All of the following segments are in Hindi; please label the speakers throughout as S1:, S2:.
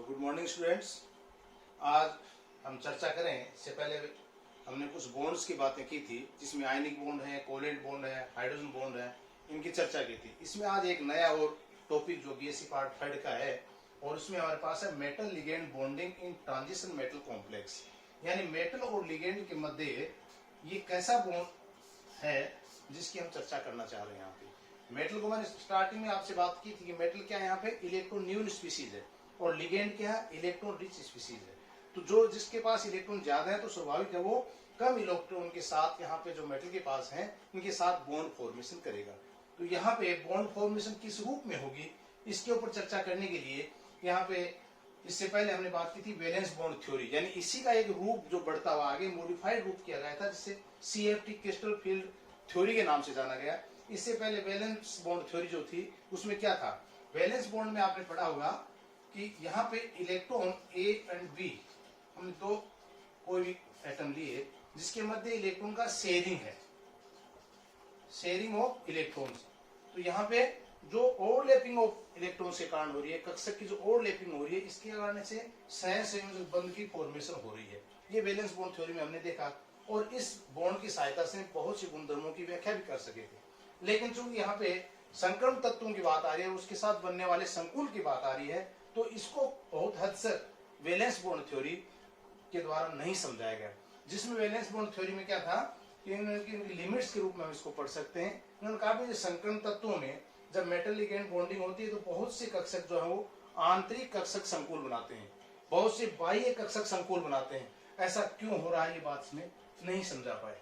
S1: Good morning students. आज हम चर्चा करें, इससे पहले हमने कुछ बॉन्ड्स की बातें की थी, जिसमें आयनिक बॉन्ड है, कोवेलेंट बॉन्ड है, हाइड्रोजन बॉन्ड है, इनकी चर्चा की थी। इसमें आज एक नया और टॉपिक जो बीएससी पार्ट 3 का है, और उसमें हमारे पास है metal ligand bonding in transition metal complex, यानी मेटल और लिगेंड के मध्य ये कैसा बॉन्ड है जिसकी हम चर्चा करना चाह रहे हैं। यहाँ पे मेटल को मैंने स्टार्टिंग में आपसे बात की थी कि मेटल क्या है, यहाँ पे इलेक्ट्रॉन न्यून स्पीसीज है, और लिगेंड क्या है, इलेक्ट्रॉन रिच स्पीसीज है। तो जो जिसके पास इलेक्ट्रॉन ज्यादा है तो स्वाभाविक है वो कम इलेक्ट्रॉन के साथ यहाँ पे जो मेटल के पास है उनके साथ बॉन्ड फॉर्मेशन करेगा। तो यहाँ पे बॉन्ड फॉर्मेशन किस रूप में होगी, इसके ऊपर चर्चा करने के लिए यहाँ पे इससे पहले हमने बात की थी वैलेंस बॉन्ड थ्योरी, यानी इसी का एक रूप जो बढ़ता हुआ आगे मॉडिफाइड रूप किया गया था, जिसे CFT क्रिस्टल फील्ड थ्योरी के नाम से जाना गया। इससे पहले वैलेंस बॉन्ड थ्योरी जो थी उसमें क्या था, वैलेंस बॉन्ड में आपने पढ़ा होगा कि यहाँ पे इलेक्ट्रॉन A एंड B, हमने दो कोई भी एटम लिए जिसके मध्य इलेक्ट्रॉन का शेयरिंग है, शेयरिंग ऑफ इलेक्ट्रॉन्स। तो यहाँ पे जो ओवरलैपिंग ऑफ इलेक्ट्रॉन से कारण हो रही है, कक्षक की जो ओवरलैपिंग हो रही है, इसके कारण से सहसंयोजक बंध की फॉर्मेशन हो रही है। ये वैलेंस बॉन्ड थ्योरी में हमने देखा, और इस बॉन्ड की सहायता से बहुत सी गुणधर्मों की व्याख्या भी कर सके थे। लेकिन चूंकि यहाँ पे संक्रमण तत्वों की बात आ रही है, उसके साथ बनने वाले संकुल की बात आ रही है, तो इसको बहुत हद तक वैलेंस बॉन्ड थ्योरी के द्वारा नहीं समझाया गया। जिसमें वैलेंस बॉन्ड थ्योरी में क्या था कि इनकी लिमिट्स के रूप में हम इसको पढ़ सकते हैं। उन्होंने कहा कि संक्रमण तत्वों में जब मेटल लिगेंड बॉन्डिंग होती है तो बहुत से कक्षक जो है वो आंतरिक कक्षक संकुल बनाते हैं, बहुत से बाह्य कक्षक संकुल बनाते हैं। ऐसा क्यों हो रहा है, ये बात इसमें नहीं समझा पाए।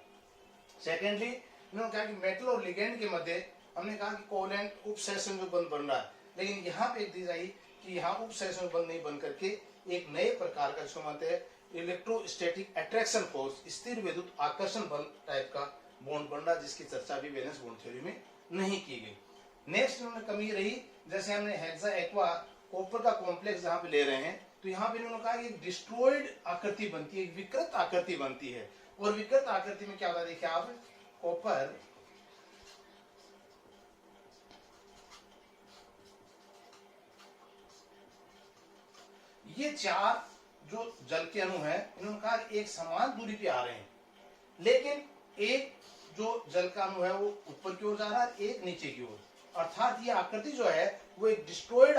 S1: सेकेंडली उन्होंने कहा कि मेटल और लिगेंड के मध्य हमने कहा कि कोवेलेंट उपसहसंयोजक बंध बन रहा है, लेकिन यहाँ पे दी जाए कि यहाँ उपसहसंयोजक बंध नहीं बन करके एक नए प्रकार का, जिसको मानते हैं इलेक्ट्रोस्टैटिक अट्रैक्शन फोर्स, स्थिर विद्युत आकर्षण बल टाइप का बॉन्ड बन रहा, जिसकी चर्चा भी वैलेंस बॉन्ड थ्योरी में नहीं की गई। नेक्स्ट उन्होंने कमी रही, जैसे हमने हेक्सा एक्वा कॉपर का कॉम्प्लेक्स जहाँ पे ले रहे हैं, तो यहाँ पे उन्होंने कहा कि डिस्ट्रॉयड आकृति बनती है, विकृत आकृति बनती है। और विकृत आकृति में क्या होता है, देखिए आप कॉपर ये चार जो जल के अणु है, इन्होंने कहा एक समान दूरी पे आ रहे हैं, लेकिन एक जो जल का अणु है वो ऊपर की ओर जा रहा है, एक नीचे की ओर, अर्थात ये आकृति जो है वो एक डिस्टोरेड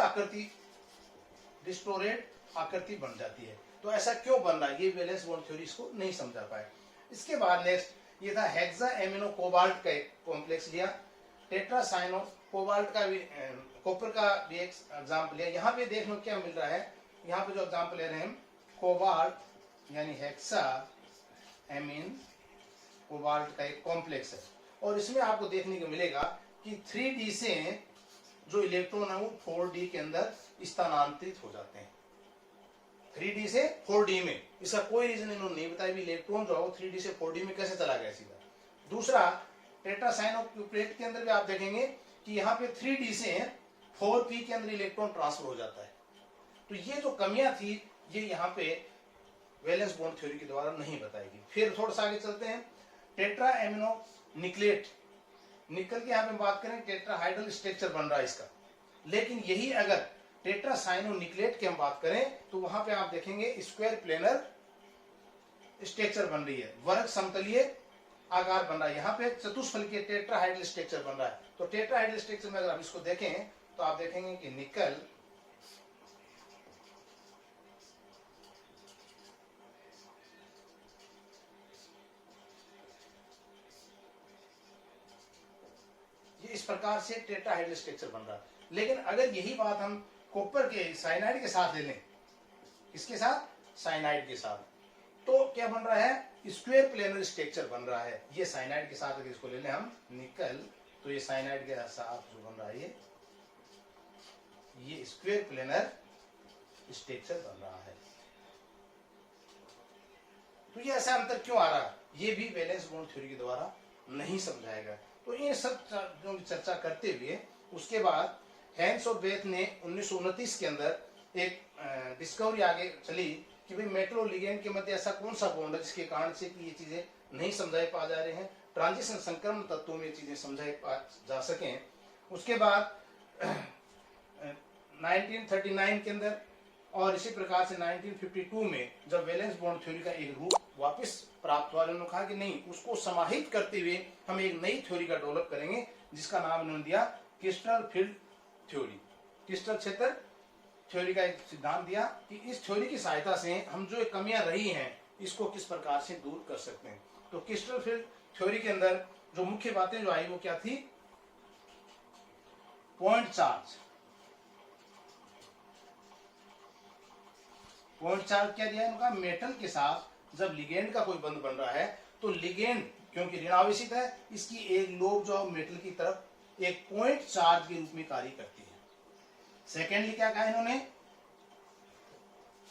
S1: आकृति बन जाती है। तो ऐसा क्यों बन रहा है, ये वैलेंस बॉन्ड थ्योरी इसको नहीं समझा पाए। इसके बाद नेक्स्ट ये था हेक्सा एमिनो कोबाल्ट का एक कॉम्प्लेक्स लिया, टेट्रासाइनो कोबाल्ट का भी, कॉपर का भी एक एग्जाम्पल लिया। यहाँ पे देखने को क्या मिल रहा है, यहाँ पे जो एग्जाम्पल ले रहे हैं कोबाल्ट यानी हेक्सा एमिन कोबाल्ट का एक कॉम्प्लेक्स है, और इसमें आपको देखने को मिलेगा कि 3D से जो इलेक्ट्रॉन है वो 4D के अंदर स्थानांतरित हो जाते हैं। 3D से 4D में, इसका कोई रीजन इन्होंने नहीं बताया भी इलेक्ट्रॉन जो है वो 3D से 4D में कैसे चला गया सीधा। दूसरा, टेट्रासाइनो प्लेट के अंदर भी आप देखेंगे कि यहाँ पे 3D से 4P के अंदर इलेक्ट्रॉन ट्रांसफर हो जाता है। तो ये जो कमियां थी ये यहाँ पे वैलेंस बॉन्ड थ्योरी के द्वारा नहीं बताएगी। फिर थोड़ा सा आगे चलते हैं, टेट्रा एमिनो निकलेट, निकल के यहाँ पे बात करें टेट्राहाइड्रल स्ट्रक्चर बन रहा है इसका, लेकिन यही अगर टेट्रासाइनो निकलेट की हम बात करें तो वहां पे आप देखेंगे स्क्वायर प्लेनर स्ट्रक्चर बन रही है, वर्ग समतलीय आकार बन रहा है। यहाँ पे चतुष्फलकीय टेट्राहाइड्रल स्ट्रक्चर बन रहा है। तो टेट्राहाइड्रल स्ट्रक्चर में अगर हम इसको देखें तो आप देखेंगे कि निकल इस प्रकार से टेट्राहाइड्रल स्ट्रक्चर बन रहा है। लेकिन अगर यही बात हम कॉपर के साइनाइड के साथ ले लें, इसके साथ साइनाइड के साथ, तो क्या बन रहा है, स्क्वायर प्लेनर स्ट्रक्चर बन रहा है। ये साइनाइड के साथ अगर इसको ले लें हम निकल, तो ये साइनाइड के साथ जो बन रहा है ये स्क्वायर प्लेनर स्ट्रक्चर बन रहा है। तो ये ऐसा अंतर क्यों आ रहा है, ये भी वैलेंस बॉन्ड थ्योरी के द्वारा नहीं समझाएगा। तो ये सब चर्चा करते हुए उसके बाद हैंस और बेथ ने 1929 के अंदर एक डिस्कवरी आगे चली कि भाई मेटल और लिगेंड के मध्य ऐसा कौन सा बॉन्ड है जिसके कारण से कि ये चीजें नहीं समझाई पा जा रहे हैं, ट्रांजिशन संक्रमण तत्वों में ये चीजें समझाई जा सकें। उसके बाद 1939 के अंदर और इसी प्रकार से 1952 में जब वैलेंस बॉन्ड थ्योरी का एक रूप वापस प्राप्त हुआ, उन्होंने कहा कि नहीं, उसको समाहित करते हुए हम एक नई थ्योरी का डेवलप करेंगे, जिसका नाम इन्होंने दिया क्रिस्टल फील्ड थ्योरी। क्रिस्टल क्षेत्र थ्योरी का एक सिद्धांत दिया कि इस थ्योरी की सहायता से हम जो कमियां रही हैं इसको किस प्रकार से दूर कर सकते हैं। तो क्रिस्टल फील्ड थ्योरी के अंदर जो मुख्य बातें जो आई वो क्या थी? Point charge. पॉइंट चार्ज क्या दिया इनका? मेटल के साथ जब लिगेंड का कोई बंध बन रहा है तो लिगेंड क्योंकि ऋणावेशित है, इसकी एक लोब जो मेटल की तरफ एक पॉइंट चार्ज के रूप में कार्य करती है। सेकेंडली क्या कहा इन्होंने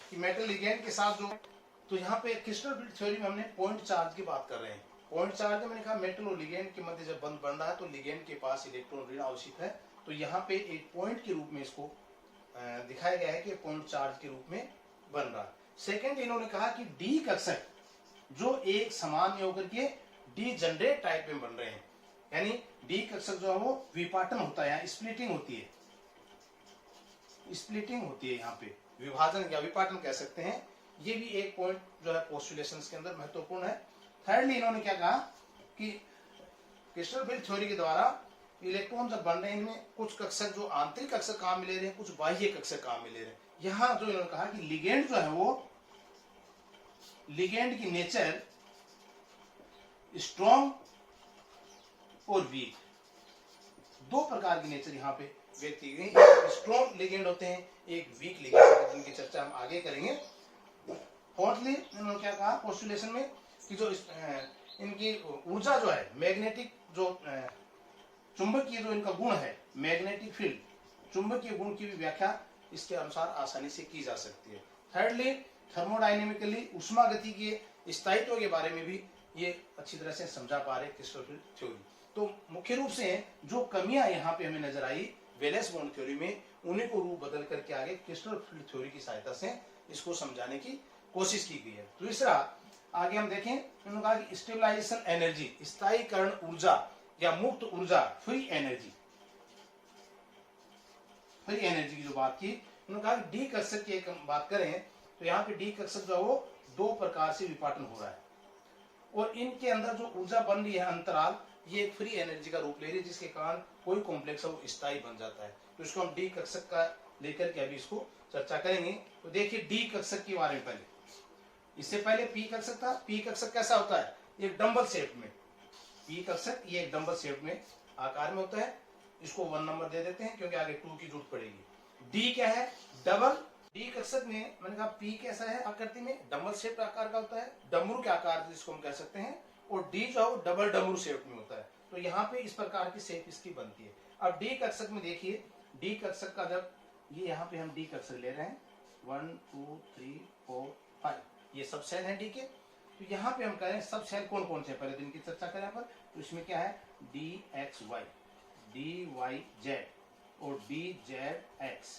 S1: कि मेटल लिगेंड के साथ जो, तो यहाँ पे क्रिस्टल फील्ड थ्योरी में हमने पॉइंट चार्ज की बात कर रहे हैं। पॉइंट चार्ज में मैंने कहा मेटल और लिगेंड के मध्य जब बंध बन रहा है तो लिगेंड के पास इलेक्ट्रॉन ऋण अवशित है, तो यहाँ पे एक पॉइंट के रूप में इसको दिखाया गया है कि पॉइंट चार्ज के रूप में बन रहा है। सेकेंड इन्होंने कहा कि डी कक्षक जो एक समान होकर के डी जनरेट टाइप में बन रहे हैं, यानी डी कक्षक जो है वो विपाटन होता है, स्प्लिटिंग होती है, स्प्लिटिंग होती है, यहाँ पे विभाजन या विपाटन कह सकते हैं। ये भी एक पॉइंट जो है पोस्टुलेशंस के अंदर महत्वपूर्ण है। थर्डली इन्होंने क्या कहा कि क्रिस्टल फील्ड थ्योरी के द्वारा इलेक्ट्रॉन जब बन रहे हैं इनमें कुछ कक्षक जो आंतरिक कक्षक काम में ले रहे हैं, कुछ बाह्य कक्षक काम में ले रहे हैं। यहाँ जो इन्होंने कहा कि लिगेंड जो है वो, लिगेंड की नेचर स्ट्रॉन्ग और वीक, दो प्रकार की नेचर यहाँ पे व्यक्त की गई। एक स्ट्रॉन्ग लिगेंड होते हैं, एक वीक लिगेंड होते हैं, जिनकी चर्चा हम आगे करेंगे। फोर्थली इन्होंने क्या कहा पोस्टुलेशन में कि जो इनकी ऊर्जा जो है, मैग्नेटिक जो चुंबकीय जो इनका गुण है, मैग्नेटिक फील्ड, चुंबकीय गुण की भी व्याख्या इसके अनुसार आसानी से की जा सकती है। थर्डली थर्मोडायनेमिकली उष्मागति के स्थायित्व के बारे में भी ये अच्छी तरह से समझा पा रहे क्रिस्टल फील्ड थ्योरी। तो मुख्य रूप से जो कमियां यहाँ पे हमें नजर आई वैलेंस बॉन्ड थ्योरी में, उन्हीं को रूप बदल करके आगे क्रिस्टल फील्ड थ्योरी की सहायता से इसको समझाने की कोशिश की गई है। दूसरा आगे हम देखें, उन्होंने कहा कि स्टेबलाइजेशन एनर्जी, स्थायीकरण ऊर्जा या मुक्त ऊर्जा, फ्री एनर्जी, फ्री एनर्जी की जो बात की, उन्होंने कहा कि डी कक्षक की एक बात करें तो यहाँ पे डी कक्षक जो है वो दो प्रकार से विपाटन हो रहा है और इनके अंदर जो ऊर्जा बन रही है अंतराल, ये एक फ्री एनर्जी का रूप ले रही है, जिसके कारण कोई कॉम्प्लेक्स है वो स्थायी बन जाता है। तो इसको हम डी कक्षक का लेकर के अभी इसको चर्चा करेंगे। तो देखिए डी कक्षक के बारे में पहले, इससे पहले पी कक्षक था। पी कक्षक कैसा होता है? एक डंबल शेप में, पी कक्षक ये एक डंबल शेप में आकार में होता है। इसको 1 नंबर दे देते हैं क्योंकि आगे 2 की जरूरत पड़ेगी। डी क्या है? डबल। डी कक्षक में मैंने कहा पी कैसा है आकृति में? डबल शेप आकार का होता है, डमरू के आकार जिसको हम कह सकते हैं, और डी जो है डबल डमरू शेप में होता है। तो यहाँ पे इस प्रकार की शेप इसकी बनती है। अब डी कक्षक में देखिए, डी कक्षक का जब ये यहाँ पे हम डी कक्षक ले रहे हैं 1 2 3 4 5, ये सब सेल है डी के। तो यहाँ पे हम करें सब सेल कौन कौन से, पहले दिन की चर्चा करें पर। तो इसमें क्या है? D x y, d y z और d z x,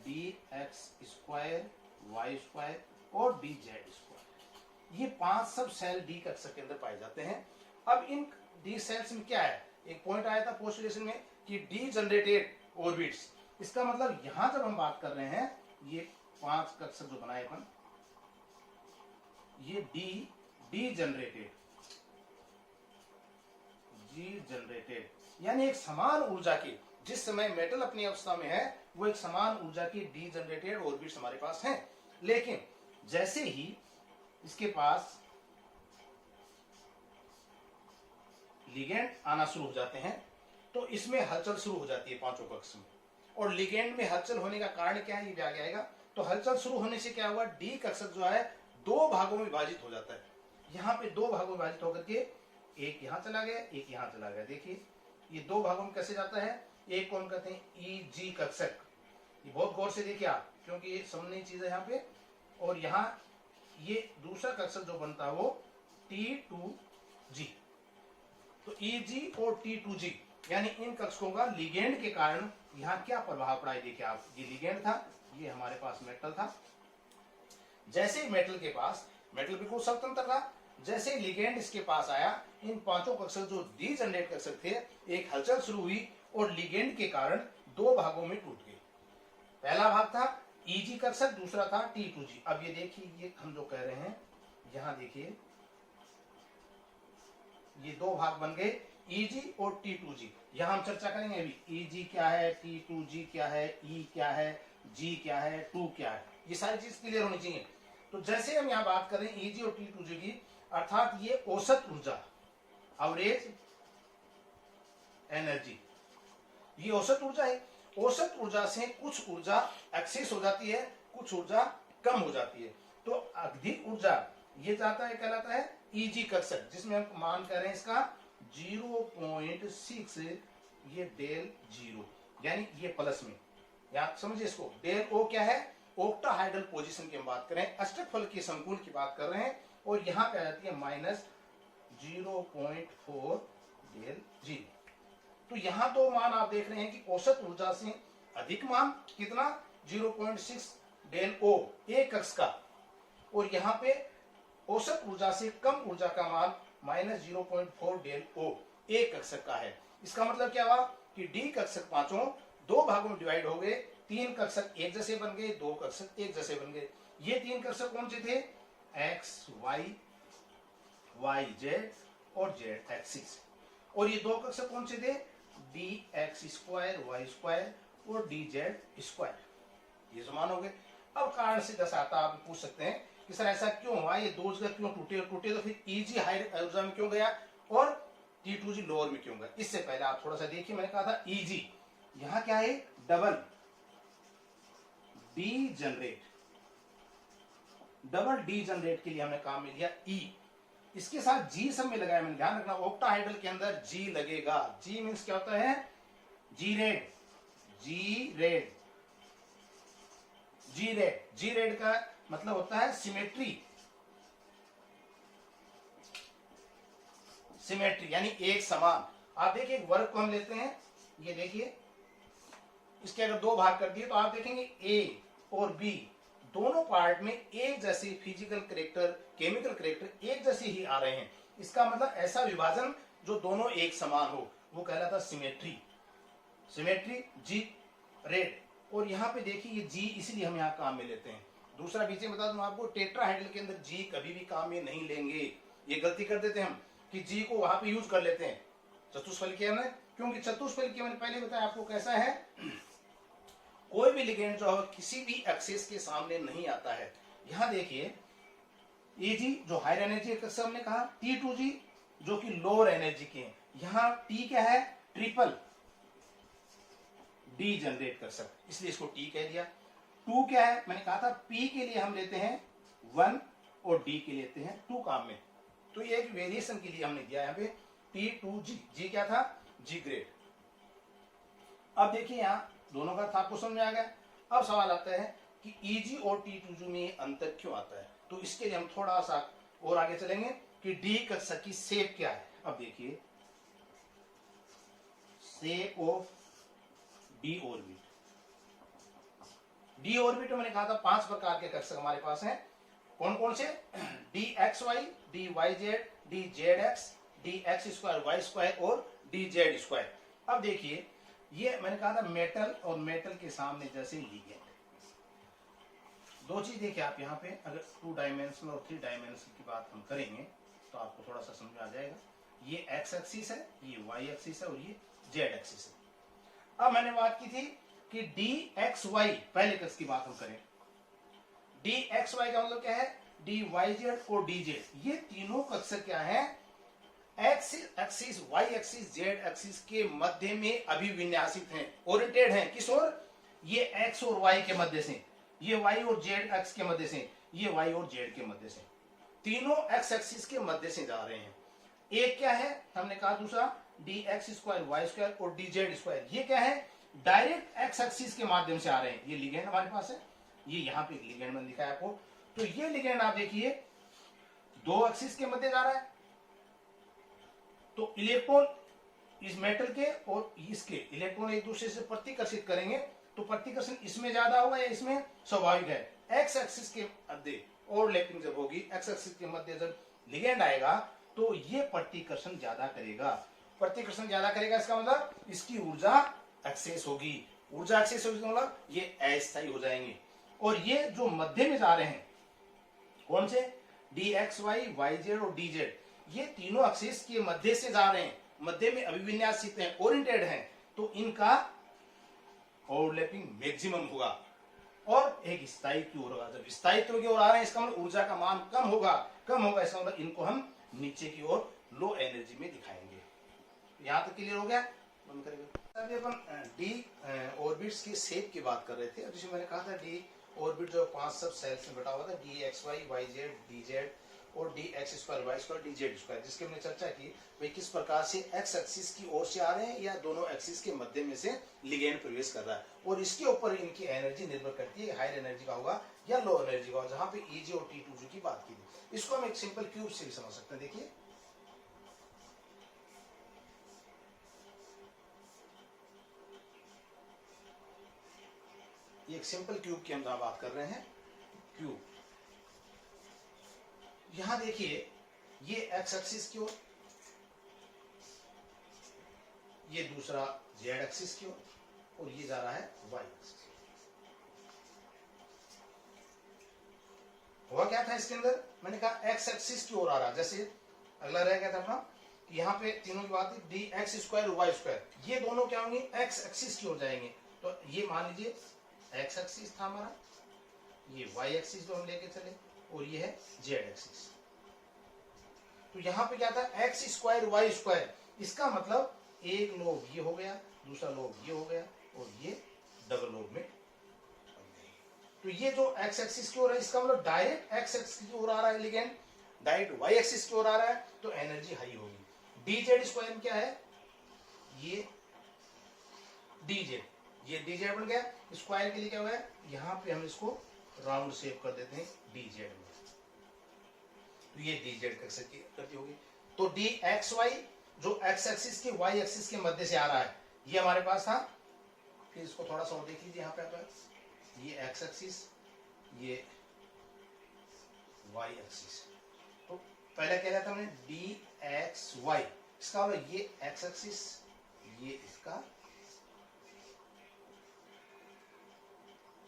S1: d x square, y square और डी जेड स्क्वायर। ये 5 सब सेल डी कक्षक के अंदर पाए जाते हैं। अब इन डी सेल्स में क्या है? एक पॉइंट आया था पोस्टुलेशन में कि डी जनरेटेड ऑर्बिट्स, इसका मतलब यहां जब हम बात कर रहे हैं ये 5 कक्षक जो बनाए अपन, ये डी जनरेटेड, यानी एक समान ऊर्जा की, जिस समय मेटल अपनी अवस्था में है वो एक समान ऊर्जा की डी जनरेटेड ऑर्बिट्स हमारे पास हैं। लेकिन जैसे ही इसके पास लिगेंड आना शुरू हो जाते हैं तो इसमें हलचल शुरू हो जाती है 5 कक्ष में। और लिगेंड में हलचल होने का कारण क्या है ये भी आगे आएगा। तो हलचल शुरू होने से क्या हुआ? डी कक्षक जो है 2 भागों में विभाजित हो जाता है। यहाँ पे 2 भागों में विभाजित होकर के एक यहाँ चला गया, एक यहाँ चला गया। देखिए ये 2 भागों में कैसे जाता है। एक को हम कहते हैं ई जी कक्षक, ये बहुत गौर से देखिए आप क्योंकि ये समझने चीज है यहाँ पे। और यहाँ ये दूसरा कक्षक जो बनता है वो T2G। तो EG और T2G यानी इन कक्षकों का लिगेंड के कारण यहाँ क्या प्रभाव पड़ा है देखिए आप। ये लिगेंड था, ये हमारे पास मेटल था। जैसे ही मेटल के पास, मेटल बिल्कुल स्वतंत्र था, जैसे ही लिगेंड इसके पास आया, इन 5 कक्षक जो डी जनरेट कक्षक थे, एक हलचल शुरू हुई और लिगेंड के कारण 2 भागों में टूट गई। पहला भाग था Eg कक्षक, दूसरा था T2G। अब ये देखिए, ये हम जो कह रहे हैं, यहां देखिए ये दो भाग बन गए, Eg और T2G। यहां हम चर्चा करेंगे अभी Eg क्या है, T2G क्या है, E क्या है, G क्या है, 2 क्या है, ये सारी चीज क्लियर होनी चाहिए। तो जैसे हम यहाँ बात करें Eg और T2G की, अर्थात ये औसत ऊर्जा, एवरेज एनर्जी, ये औसत ऊर्जा है। औसत ऊर्जा से कुछ ऊर्जा एक्सेस हो जाती है, कुछ ऊर्जा कम हो जाती है। तो अधिक ऊर्जा ये जाता है, कहलाता है Eg कक्षक, जिसमें हम मान कर रहे हैं इसका 0.6, ये डेल जीरो, यानी ये प्लस में, या समझिए इसको डेल ओ क्या है, ऑक्टाहाइड्रल पोजीशन की हम बात करें, अष्टक की संकुल की बात कर रहे हैं, और यहां पे आ जाती है माइनस 0.4 डेल जी। तो यहां दो मान आप देख रहे हैं कि औसत ऊर्जा से अधिक मान कितना, 0.6 डेल ओ एक कक्ष का, और यहां पे औसत ऊर्जा से कम ऊर्जा का मान माइनस 0.4 डेल ओ एक कक्षक का है। इसका मतलब क्या हुआ कि डी कक्षक पांचों दो भागों में डिवाइड हो गए, तीन कक्षक एक जैसे बन गए, दो कक्षक एक जैसे बन गए। ये तीन कक्षक कौन से थे, एक्स वाई, वाई जेड और जेड एक्सिस। और ये दो कक्षक कौन से थे, d x square y square और डी जेड स्क्वायर, ये समान हो गए। अब कारण से दस आता, आप पूछ सकते हैं कि सर ऐसा क्यों हुआ, ये दो जगह क्यों टूटे, तो फिर Eg हायर ऊर्जा में क्यों गया और T2G लोअर में क्यों गया। इससे पहले आप थोड़ा सा देखिए, मैंने कहा था Eg, यहां क्या है, double D generate, double D generate के लिए हमने काम में लिया E, इसके साथ G सब में लगाया, मैंने ध्यान रखना ऑक्टाहाइड्रल के अंदर G लगेगा। G मीन्स क्या होता है, जी रेड, जी रेड, जी रेड, जी रेड का मतलब होता है सिमेट्री, सिमेट्री यानी एक समान। आप देखिए एक वर्ग को हम लेते हैं, ये देखिए इसके अगर दो भाग कर दिए तो आप देखेंगे ए और बी दोनों पार्ट में एक जैसे फिजिकल कैरेक्टर, केमिकल कैरेक्टर एक जैसे ही आ रहे हैं। इसका मतलब ऐसा विभाजन जो दोनों एक समान हो, वो कहलाता सिमेट्री, सिमेट्री जी रेड। और यहाँ पे देखिए ये जी इसलिए हम यहाँ काम में लेते हैं। दूसरा बीच में बता दूं आपको, टेट्राहाइड्रल के अंदर जी कभी भी काम में नहीं लेंगे, ये गलती कर देते हैं हम कि जी को वहां पे यूज कर लेते हैं चतुष्फलकीय में, क्योंकि चतुष्फलकीय मैंने पहले बताया आपको कैसा है, कोई भी लिगेंड जो है किसी भी एक्सिस के सामने नहीं आता है। यहां देखिए Eg जो हायर एनर्जी कक्षक हमने कहा, T2G जो कि लोअर एनर्जी के हैं, यहां T क्या है, ट्रिपल डी जनरेट कर सकते, इसलिए इसको T कह दिया। 2 क्या है, मैंने कहा था P के लिए हम लेते हैं 1 और D के लेते हैं 2 काम में, तो ये एक वेरिएशन के लिए हमने दिया यहाँ पे T2G। G क्या था, G ग्रेड। अब देखिए यहाँ दोनों का था, आपको समझ में आ गया। अब सवाल आता है कि Eg और T2G में अंतर क्यों आता है, तो इसके लिए हम थोड़ा सा और आगे चलेंगे कि डी कक्षक की शेप क्या है। अब देखिए shape of D orbit, D orbit मैंने कहा था 5 प्रकार के कक्षक हमारे पास हैं, कौन कौन से, d x y, d y z, d z x, d x square y square और डी जेड स्क्वायर। अब देखिए ये मैंने कहा था मेटल और मेटल के सामने जैसे लिगेंड, दो चीज देखिए आप यहाँ पे, अगर 2 डायमेंशनल और 3 डायमेंशनल की बात हम करेंगे तो आपको थोड़ा सा समझ आ जाएगा। ये एक्स एक्सिस है, ये वाई एक्सिस है और ये जेड एक्सिस है। अब मैंने बात की थी कि डी एक्स वाई, पहले कक्ष की बात हम करें, डी एक्स वाई का मतलब क्या है, डी वाई जेड और डी जेड, ये तीनों कक्षक क्या है, x axis, y axis, z axis के मध्य में अभिविन्यासित हैं, ओरिएंटेड हैं किस ओर, ये एक्स और वाई के मध्य से, ये वाई और जेड एक्स के मध्य से, ये वाई और जेड के मध्य से, तीनों एक्स एक्सिस के मध्य से जा रहे हैं। एक क्या है, हमने कहा दूसरा d x square y square और डी जेड स्क्वायर, ये क्या है, डायरेक्ट एक्स एक्सिस के माध्यम से आ रहे हैं। ये लिगेंड हमारे पास है, ये यहाँ पे लिगेंड मैंने दिखाया आपको। तो ये लिगेंड आप देखिए दो एक्सिस के मध्य जा रहा है, तो इलेक्ट्रॉन इस मेटल के और इसके इलेक्ट्रॉन एक दूसरे से प्रतिकर्षित करेंगे, तो प्रतिकर्षण इसमें ज्यादा होगा या इसमें, स्वाभाविक है एक्स एक्सिस के मध्य ओवरलैपिंग जब होगी, एक्स एक्सिस के मध्य जब लिगेंड आएगा तो ये प्रतिकर्षण ज्यादा करेगा, प्रतिकर्षण ज्यादा करेगा, इसका मतलब इसकी ऊर्जा एक्सेस होगी, ऊर्जा एक्सेस होगी मतलब ये अस्थायी हो जाएंगे। और ये जो मध्य में जा रहे हैं कौन से, d x y, y z और डी जेड, ये तीनों एक्सिस के मध्य से जा रहे हैं, मध्य में अभिविन्यासित हैं, ओरिएंटेड हैं, तो इनका ओवरलैपिंग मैक्सिमम होगा और एक स्थायित्व होगा। जब स्थायित्व की ओर आ रहे हैं इसका मतलब ऊर्जा का मान कम होगा, कम होगा इसका मतलब इनको हम नीचे की ओर लो एनर्जी में दिखाएंगे। यहां तक क्लियर हो गया। बंद करेंगे। अभी अपन डी ऑर्बिट्स की शेप की बात कर रहे थे। जिसमें मैंने कहा था डी ऑर्बिट जो 5 सब सेल्स में बटा हुआ था, d x y, y z, d z और d x square, y square, d z square, जिसके हमने चर्चा की भाई किस प्रकार से एक्स एक्सिस की ओर से आ रहे हैं या दोनों एक्सिस के मध्य में से लिगेंड प्रवेश कर रहा है और इसके ऊपर इनकी एनर्जी निर्भर करती है, हायर एनर्जी का होगा या लो एनर्जी का होगा, जहां पे ईजी और T2 की बात की थी। इसको हम एक सिंपल क्यूब से भी समझ सकते हैं। देखिए ये एक सिंपल क्यूब की हम बात कर रहे हैं, क्यूब। यहां देखिए ये एक्स एक्सिस की ओर, ये दूसरा जेड एक्सिस की ओर और ये जा रहा है वाई एक्सिस। हुआ क्या था इसके अंदर, मैंने कहा एक्स एक्सिस की ओर आ रहा, जैसे अगला रह गया था अपना कि यहाँ पे तीनों की बात है d x square y square, ये दोनों क्या होंगे एक्स एक्सिस की ओर जाएंगे। तो ये मान लीजिए एक्स एक्सिस था हमारा, ये वाई एक्सिस जो हम लेके चले और ये है जेड एक्सिस। तो यहाँ पे क्या था एक्स स्क्वायर वाई स्क्वायर, इसका मतलब एक लोब ये हो गया, दूसरा लोब ये हो गया और ये डबल लोब में। तो ये जो एक्स एक्सिस की ओर है इसका मतलब डायरेक्ट एक्स एक्सिस की ओर आ रहा है लिगेंड, डायरेक्ट वाई एक्सिस की ओर आ रहा है तो एनर्जी हाई होगी। डी जेड स्क्वायर में क्या है, ये डी जेड, ये डी जेड बन गया। स्क्वायर के लिए क्या हुआ है, यहाँ पे हम इसको राउंड शेप कर देते हैं डी जेड में, तो ये डी जेड करती होगी। तो डी एक्स वाई जो एक्स एक्सिस के वाई एक्सिस के मध्य से आ रहा है ये हमारे पास था। फिर इसको थोड़ा सा और देख लीजिए, यहाँ पे आप ये एक्स एक्सिस, ये वाई एक्सिस। तो पहले कह रहा था हमने डी एक्स वाई, इसका मतलब ये एक्स एक्सिस, ये इसका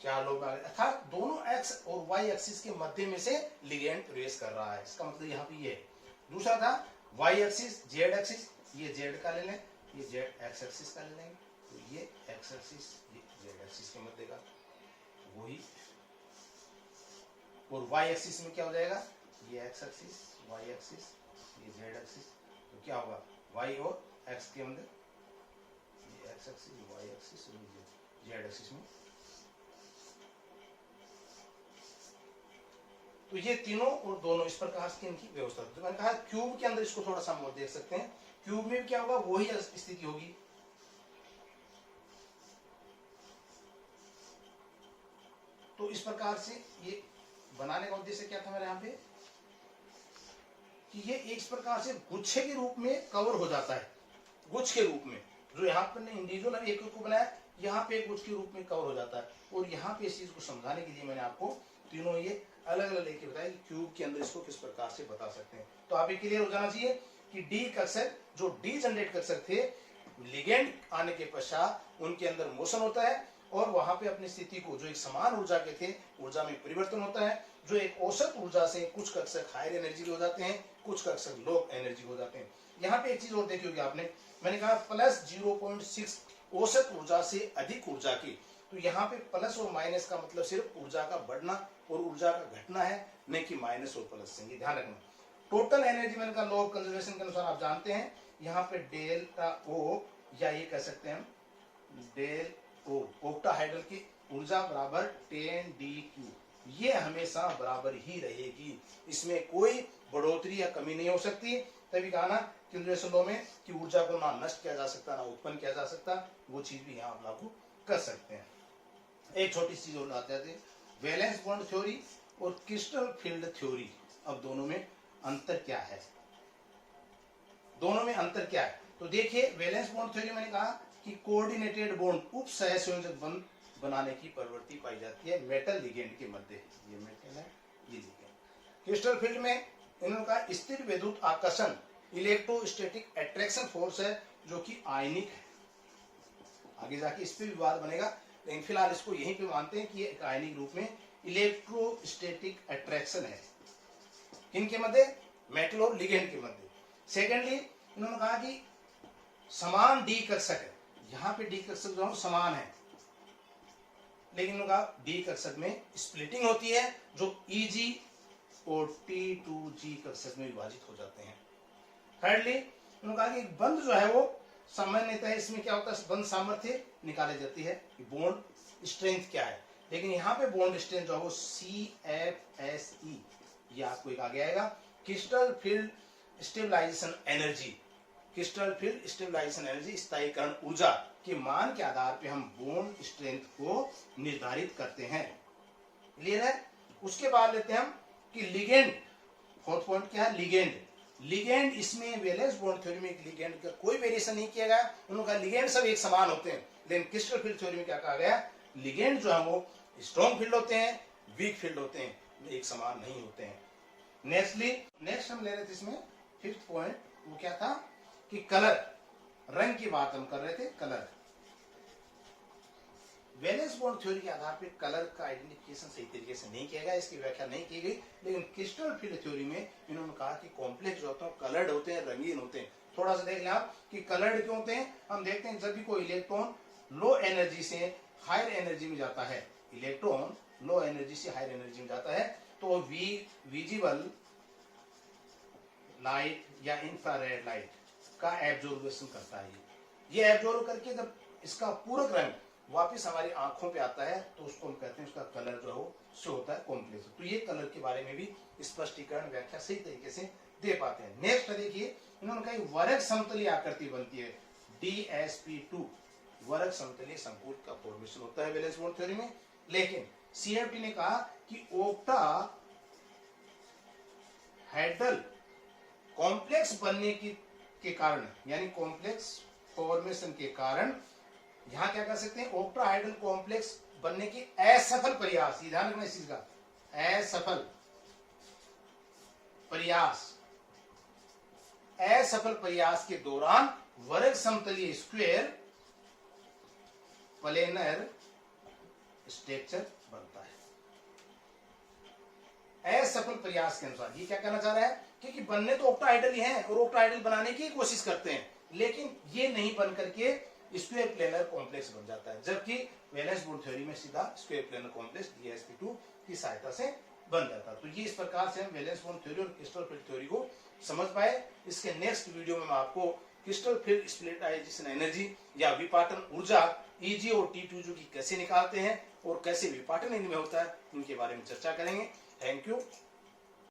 S1: चार लोग अर्थात दोनों एक्स और वाई एक्सिस के मध्य में से लिगेंड प्रवेश कर रहा है, इसका मतलब यहाँ पे ये है। दूसरा था वाई एक्सिस जेड एक्सिस, ये जेड का ले लें, ये जेड एक्स एक्सिस का ले लेंगे, तो ये एक्स एक्सिस ये जेड एक्सिस के मध्य का वही। और वाई एक्सिस में क्या हो जाएगा, ये एक्स एक्सिस वाई एक्सिस ये जेड एक्सिस, तो क्या होगा वाई और एक्स के मध्य, ये एक्स एक्सिस वाई एक्सिस और जेड एक्सिस में। तो ये तीनों और दोनों इस प्रकार की इनकी व्यवस्था। तो मैंने कहा क्यूब के अंदर इसको थोड़ा सा हम और देख सकते हैं, क्यूब में क्या होगा वही स्थिति होगी। तो इस प्रकार से ये बनाने का उद्देश्य क्या था मेरे यहाँ पे कि ये इस प्रकार से गुच्छे के रूप में कवर हो जाता है, गुच्छ के रूप में। जो यहाँ पर इंडिविजुअल एक को बनाया, यहाँ पे एक गुच्छ के रूप में कवर हो जाता है। और यहाँ पे इस चीज को समझाने के लिए मैंने आपको तीनों ये अलग अलग लेके बताया कि क्यूब के अंदर इसको किस प्रकार से बता सकते हैं। तो आप ये क्लियर हो जाना चाहिए कि डी कक्षक जो डी जनरेट कक्षक थे, लिगेंड आने के पश्चात उनके अंदर मोशन होता है और वहां पे अपनी स्थिति को जो एक समान ऊर्जा के थे ऊर्जा में परिवर्तन होता है। जो एक औसत ऊर्जा से कुछ कक्षक हायर एनर्जी के हो जाते हैं, कुछ कक्षक लो एनर्जी हो जाते हैं। यहाँ पे एक चीज और देखी होगी आपने, मैंने कहा प्लस 0.6 औसत ऊर्जा से अधिक ऊर्जा की। तो यहाँ पे प्लस और माइनस का मतलब सिर्फ ऊर्जा का बढ़ना और ऊर्जा का घटना है, नहीं कि माइनस और प्लस से। ध्यान रखना टोटल एनर्जी मैंने कहा लॉ ऑफ कंजर्वेशन के अनुसार आप जानते हैं, यहाँ पे डेल्टा ओ या ये कह सकते हैं हम डेल ओ, ऑक्टाहाइड्रल की ऊर्जा बराबर 10dq, ये हमेशा बराबर ही रहेगी, इसमें कोई बढ़ोतरी या कमी नहीं हो सकती। तभी कहा ना कंजर्वेशन लॉ में कि ऊर्जा को ना नष्ट किया जा सकता ना उत्पन्न किया जा सकता, वो चीज भी यहाँ आप लागू कर सकते हैं। एक छोटी चीज और आते हैं, वैलेंस बॉन्ड थ्योरी और क्रिस्टल फील्ड थ्योरी, अब दोनों में अंतर क्या है, दोनों में अंतर क्या है। तो देखिए वैलेंस बॉन्ड थ्योरी मैंने कहा कि कोऑर्डिनेटेड बॉन्ड उप सहसंयोजक बंध बनाने की प्रवृत्ति पाई जाती है मेटल लिगेंड के मध्य, ये मेटल है ये लिगेंड। क्रिस्टल फील्ड में इनका स्थिर विद्युत आकर्षण इलेक्ट्रोस्टैटिक अट्रैक्शन फोर्स है जो कि आयनिक है। आगे जाके इस पे विवाद बनेगा, लेकिन फिलहाल इसको यहीं पे मानते हैं कि ये एक आयनिक रूप में इलेक्ट्रोस्टैटिक अट्रैक्शन है इनके मध्य, मेटल और लिगेंड के मध्य। सेकेंडली इन्होंने कहा कि समान डी कक्षक है, यहाँ पे डी कक्षक जो समान है, लेकिन उन्होंने कहा डी कक्षक में स्प्लिटिंग होती है जो Eg और T2G कक्षक में विभाजित हो जाते हैं। थर्डली उन्होंने कहा कि बंध जो है वो सामान्यतः इसमें क्या होता है, बंध सामर्थ्य निकाली जाती है कि बॉन्ड स्ट्रेंथ क्या है, लेकिन यहाँ पे बॉन्ड स्ट्रेंथ जो है वो CFSE, ये आपको एक आगे आएगा, crystal field stabilisation energy, crystal field stabilisation energy, स्थायीकरण ऊर्जा के मान के आधार पे हम बॉन्ड स्ट्रेंथ को निर्धारित करते हैं। क्लियर है? उसके बाद लेते हैं हम कि लिगेंड, फोर्थ पॉइंट क्या है, लिगेंड। लिगेंड इसमें वैलेंस बॉन्ड थ्योरी में लिगेंड का कोई वेरिएशन नहीं किया गया, उन्होंने कहा लिगेंड सब एक समान होते हैं, लेकिन क्रिस्टल फील्ड थ्योरी में क्या कहा गया, लिगेंड जो है वो स्ट्रॉन्ग फील्ड होते हैं, वीक फील्ड होते हैं, एक समान नहीं होते हैं। नेक्स्ट हम ले रहे थे इसमें फिफ्थ पॉइंट, वो क्या था कि कलर, रंग की बात हम कर रहे थे। कलर, वैलेंस बॉन्ड थ्योरी के आधार पर कलर का आइडेंटिफिकेशन सही तरीके से नहीं किया गया, इसकी व्याख्या नहीं की गई, लेकिन क्रिस्टल फील्ड थ्योरी में इन्होंने कहा कि कॉम्प्लेक्स जो होते हैं कलर्ड होते हैं, रंगीन होते हैं। थोड़ा सा देख लें आप कि कलर्ड क्यों होते हैं। हम देखते हैं जब भी कोई इलेक्ट्रॉन लो एनर्जी से हायर एनर्जी में जाता है, इलेक्ट्रॉन लो एनर्जी से हायर एनर्जी में जाता है, तो विजिबल लाइट या इंफ्रारेड लाइट का एब्जॉर्बेशन करता है। ये एब्जॉर्ब करके जब इसका पूरक रंग वापस हमारी आंखों पे आता है तो उसको हम कहते हैं उसका कलर जो है शो होता है कॉम्प्लेक्स। तो ये कलर के बारे में भी स्पष्टीकरण व्याख्या सही तरीके से दे पाते हैं। नेक्स्ट देखिए, इन्होंने कहा वर्ग समतलीय आकृति बनती है, DsP2 वर्ग समतलीय संकुल का फॉर्मेशन होता है वैलेंस बॉन्ड थ्योरी में। लेकिन CFT ने कहा कि ओक्टा हाइड्रल कॉम्प्लेक्स बनने के कारण, यानी कॉम्प्लेक्स फॉर्मेशन के कारण यहां क्या कर सकते हैं, ऑक्टाहाइड्रल कॉम्प्लेक्स बनने की असफल प्रयास, ध्यान रखना इस चीज का, असफल प्रयास के दौरान वर्ग समतलीय स्क्वायर प्लेनर स्ट्रक्चर बनता है। असफल प्रयास के अनुसार ये क्या कहना चाह रहा है, क्योंकि बनने तो ऑक्टाहाइड्रल ही हैं और ऑक्टाहाइड्रल बनाने की कोशिश करते हैं, लेकिन ये नहीं बन करके स्क्वायर प्लेनर कॉम्प्लेक्स बन जाता है, जबकि वैलेंस बॉन्ड थ्योरी में सीधा स्क्वायर प्लेनर कॉम्प्लेक्स DsP2 की सहायता से बन जाता है। तो ये इस प्रकार से हम वैलेंस बॉन्ड थ्योरी और क्रिस्टल फील्ड थ्योरी को समझ पाए। इसके नेक्स्ट वीडियो में मैं आपको क्रिस्टल फील्ड स्प्लिटाइजेशन एनर्जी या विपाटन ऊर्जा Eg और T2G की कैसे निकालते हैं और कैसे विपाटन इनमें होता है, इनके बारे में चर्चा करेंगे। Thank you.